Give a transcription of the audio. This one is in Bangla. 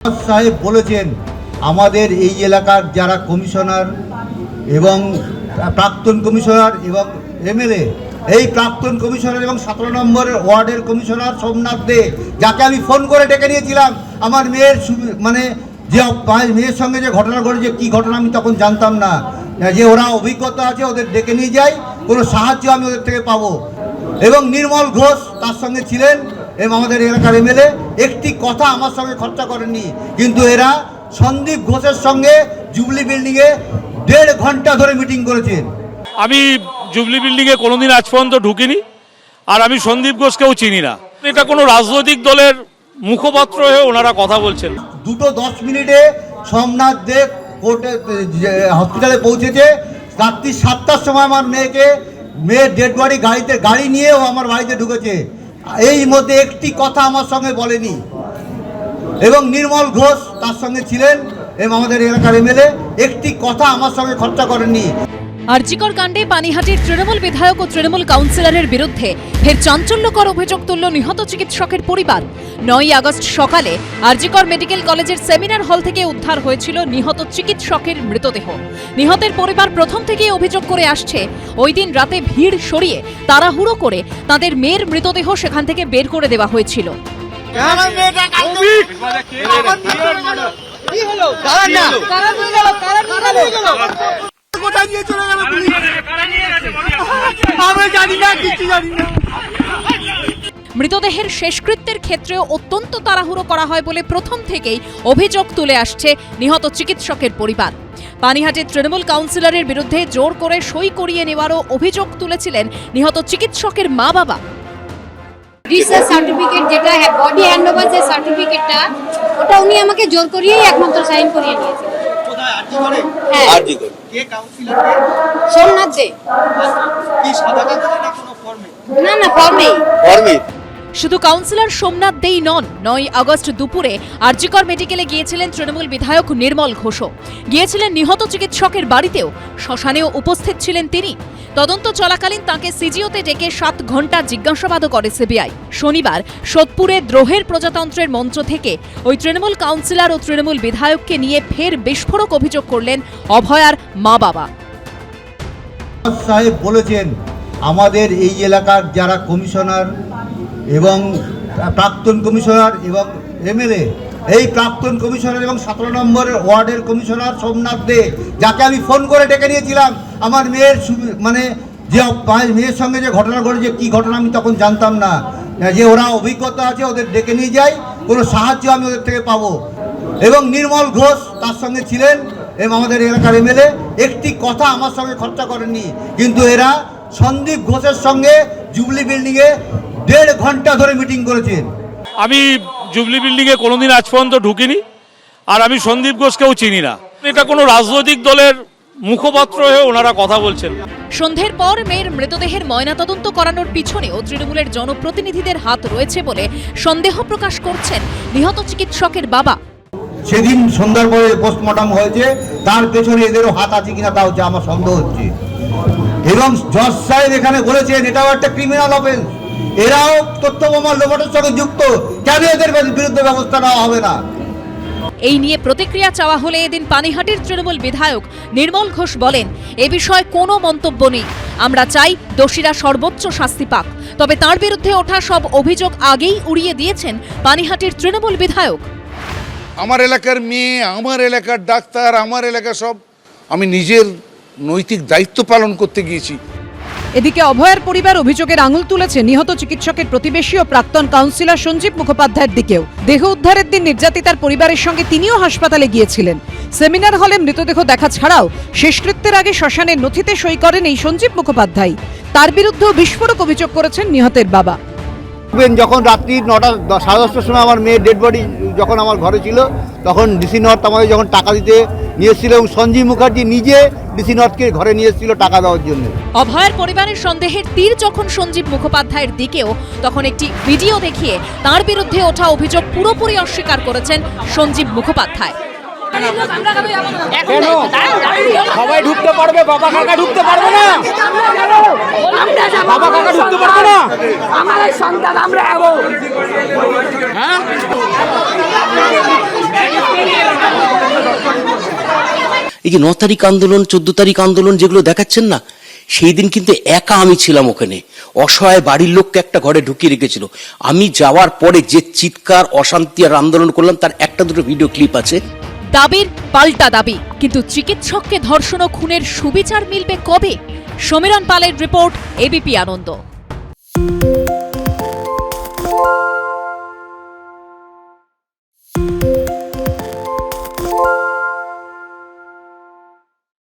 সাহেব বলেছেন আমাদের এই এলাকার যারা কমিশনার এবং প্রাক্তন কমিশনার এবং এমএলএ, এই প্রাক্তন কমিশনার এবং 17 নম্বর ওয়ার্ডের কমিশনার সোমনাথ দে, যাকে আমি ফোন করে ডেকে নিয়েছিলাম, আমার মেয়ের যে মেয়ের সঙ্গে যে ঘটনা ঘটেছে, কী ঘটনা আমি তখন জানতাম না, যে ওরা অভিজ্ঞতা আছে, ওদের ডেকে নিয়ে যাই, কোনো সাহায্য আমি ওদের থেকে পাবো। এবং নির্মল ঘোষ তার সঙ্গে ছিলেন এবং আমাদের এলাকার এমএলএ, একটি কথা আমার সঙ্গে খরচা করেননি, কিন্তু এরা সন্দীপ ঘোষের সঙ্গে জুবলি বিল্ডিংয়ে 1.5 ঘন্টা ধরে মিটিং করেছেন। আমি জুবলি বিল্ডিংয়ে কোনোদিন আজ পর্যন্ত ঢুকিনি, আর আমি সন্দীপ ঘোষকেও চিনি না। এটা কোনো রাজনৈতিক দলের মুখপাত্র হয়ে ওনারা কথা বলছেন। 2:10 মিনিটে সোমনাথ দে কোর্টে হসপিটালে পৌঁছেছে। রাত্রি 7টার সময় আমার মেয়ের ডেড বডি গাড়ি নিয়ে ও আমার বাড়িতে ঢুকেছে। এই মধ্যে একটি কথা আমার সঙ্গে বলেনি। এবং নির্মল ঘোষ তার সঙ্গে ছিলেন এবং আমাদের এলাকার এমএলএ, একটি কথা আমার সঙ্গে খরচা করেননি। আরজিকর কাণ্ডে পানিহাটির তৃণমূল বিধায়ক ও তৃণমূল কাউন্সিলরের বিরুদ্ধে ফের চাঞ্চল্যকর অভিযোগ তুলল নিহত চিকিৎসকের পরিবার। 9 আগস্ট সকালে আরজিকর মেডিকেল কলেজের সেমিনার হল থেকে উদ্ধার হয়েছিল নিহত চিকিৎসকের মৃতদেহ। নিহতের পরিবার প্রথম থেকেই অভিযোগ করে আসছে, ওই দিন রাতে ভিড় সরিয়ে তাড়াহুড়ো করে তাদের মেয়ের মৃতদেহ সেখান থেকে বের করে দেওয়া হয়েছিল। মৃতদেহের শেষকৃত্যের ক্ষেত্রেও অত্যন্ত তাড়াহুড়ো করা হয় বলে প্রথম থেকেই অভিযোগ তুলে আসছে নিহত চিকিৎসকের পরিবার। পানিহাটির তৃণমূল কাউন্সিলরের বিরুদ্ধে জোর করে সই করিয়ে নেওয়ারও অভিযোগ তুলেছিলেন নিহত চিকিৎসকের মা বাবা। রিসার্চ সার্টিফিকেট যেটা বডি হ্যান্ডওভার যে সার্টিফিকেটটা, ওটা উনি আমাকে জোর করিয়ে একমাত্র সাইন করিয়ে নিয়েছেন। কোথায় আরজিকরে? হ্যাঁ, আরজিকরে। কে কাউন্সিলর? সোমনাথ দে। কি সাদা কাগজে না কোনো ফর্মে? না ফর্মেই। ফর্মে। শুধু কাউন্সিলর সোমনাথ দেই নন, 9 আগস্ট দুপুরে আরজিকর মেডিকেলে গিয়েছিলেন তৃণমূল বিধায়ক নির্মল ঘোষও। গিয়েছিলেন নিহত চিকিৎসকের বাড়িতেও, শ্মশানেও উপস্থিত ছিলেন তিনি। তদন্ত চলাকালীন তাঁকে সিজিওতে ডেকে 7 ঘন্টা জিজ্ঞাসাবাদও করে সিবিআই। শনিবার সোদপুরে দ্রোহের প্রজাতন্ত্রের মঞ্চ থেকে ওই তৃণমূল কাউন্সিলর ও তৃণমূল বিধায়ককে নিয়ে ফের বিস্ফোরক অভিযোগ করলেন অভয়ার মা বাবা। সাহেব বলেছেন আমাদের এই এলাকার যারা কমিশনার এবং প্রাক্তন কমিশনার এবং এমএলএ, এই প্রাক্তন কমিশনার এবং 17 নম্বর ওয়ার্ডের কমিশনার সোমনাথ দে, যাকে আমি ফোন করে ডেকে নিয়েছিলাম, আমার মেয়ের যে মেয়ের সঙ্গে যে ঘটনা ঘটেছে, কী ঘটনা আমি তখন জানতাম না, যে ওরা অভিজ্ঞতা আছে, ওদের ডেকে নিয়ে যাই, কোনো সাহায্য আমি ওদের থেকে পাবো। এবং নির্মল ঘোষ তার সঙ্গে ছিলেন এবং আমাদের এলাকার এমএলএ, একটি কথা আমার সঙ্গে খরচা করেননি, কিন্তু এরা সন্দীপ ঘোষের সঙ্গে জুবলি বিল্ডিংয়ে 1.5 ঘন্টা ধরে মিটিং করেছেন। আমি জুবলি বিল্ডিংয়ে কোনোদিন আজ পর্যন্ত ঢুকিনি, আর আমি সন্দীপ ঘোষকেও চিনি না। এটা কোনো রাজনৈতিক দলের মুখপাত্র হয়ে ওনারা কথা বলছেন। সন্ধ্যের পর মেয়ের মৃতদেহের ময়নাতদন্ত করানোর পিছনেও তৃণমূলের জনপ্রতিনিধিদের হাত রয়েছে বলে সন্দেহ প্রকাশ করছেন নিহত চিকিৎসকের বাবা। সেদিন সন্ধ্যার পরে পোস্টমর্টম হয়েছে, তার পেছনে এদেরও হাত আছে কিনা তা হচ্ছে আমার সন্দেহ হচ্ছে। এবং জজ সাহেব এখানে বলেছেন এটাও একটা ক্রিমিনাল অফেন্স, এরাও তথ্য প্রমাণ লোপাটের সঙ্গে যুক্ত, কেন এদের বিরুদ্ধে ব্যবস্থা নেওয়া হবে না? এই নিয়ে প্রতিক্রিয়া চাওয়া হলে এদিন পানিহাটির তৃণমূল বিধায়ক নির্মল ঘোষ বলেন, এ বিষয়ে কোনো মন্তব্য নেই। আমরা চাই দোষীরা সর্বোচ্চ শাস্তি পাক। তবে তার বিরুদ্ধে ওঠা সব অভিযোগ আগেই উড়িয়ে দিয়েছেন পানিহাটির তৃণমূল বিধায়ক। আমার এলাকার মেয়ে, আমার এলাকার ডাক্তার, আমার এলাকা সব আমি নিজের নৈতিক দায়িত্ব পালন করতে গিয়েছি। এদিকে অভয়ার পরিবার অভিযোগের আঙুল তুলেছে নিহত চিকিৎসকের প্রতিবেশী ও প্রাক্তন কাউন্সিলর সঞ্জীব মুখোপাধ্যায়ের দিকেও। দেহ উদ্ধারের দিন নির্যাতিতার পরিবারের সঙ্গে তিনিও হাসপাতালে গিয়েছিলেন। সেমিনার হলে মৃতদেহ দেখা ছাড়াও শেষকৃত্যের আগে শ্মশানের নথিতে সই করেন এই সঞ্জীব মুখোপাধ্যায়। তার বিরুদ্ধেও বিস্ফোরক অভিযোগ করেছেন নিহতের বাবা। যখন রাত্রি 9টা 10:30টার সময় আমার মেয়ের ডেড বডি যখন আমার ঘরে ছিল, তখন ডিসি নর্থ আমাকে যখন টাকা দিতে নিয়ে এসেছিল, এবং সঞ্জীব মুখার্জি নিজে ডিসি নর্থকে ঘরে নিয়ে এসেছিল টাকা দেওয়ার জন্য। অভয়ার পরিবারের সন্দেহের তীর যখন সঞ্জীব মুখোপাধ্যায়ের দিকেও, তখন একটি ভিডিও দেখিয়ে তার বিরুদ্ধে ওঠা অভিযোগ পুরোপুরি অস্বীকার করেছেন সঞ্জীব মুখোপাধ্যায়। সবাই ঢুকতে পারবে, বাবা কাকা ঢুকতে পারবে না, বাবা কাকা ঢুকতে পারবে না, আমার সন্তান আমরা। হ্যাঁ এই যে 9 তারিখ আন্দোলন 14 তারিখ আন্দোলন যেগুলো দেখাচ্ছেন না, সেই দিন কিন্তু একা আমি ছিলাম ওখানে। অসহায় বাড়ির লোককে একটা ঘরে ঢুকিয়ে রেখেছিল। আমি যাওয়ার পরে যে চিৎকার, অশান্তি আর আন্দোলন করলাম, তার একটা দুটো ভিডিও ক্লিপ আছে। দাবির পাল্টা দাবি, কিন্তু চিকিৎসককে ধর্ষণ ও খুনের সুবিচার মিলবে কবে? সমীরণ পালের রিপোর্ট, এবিপি আনন্দ।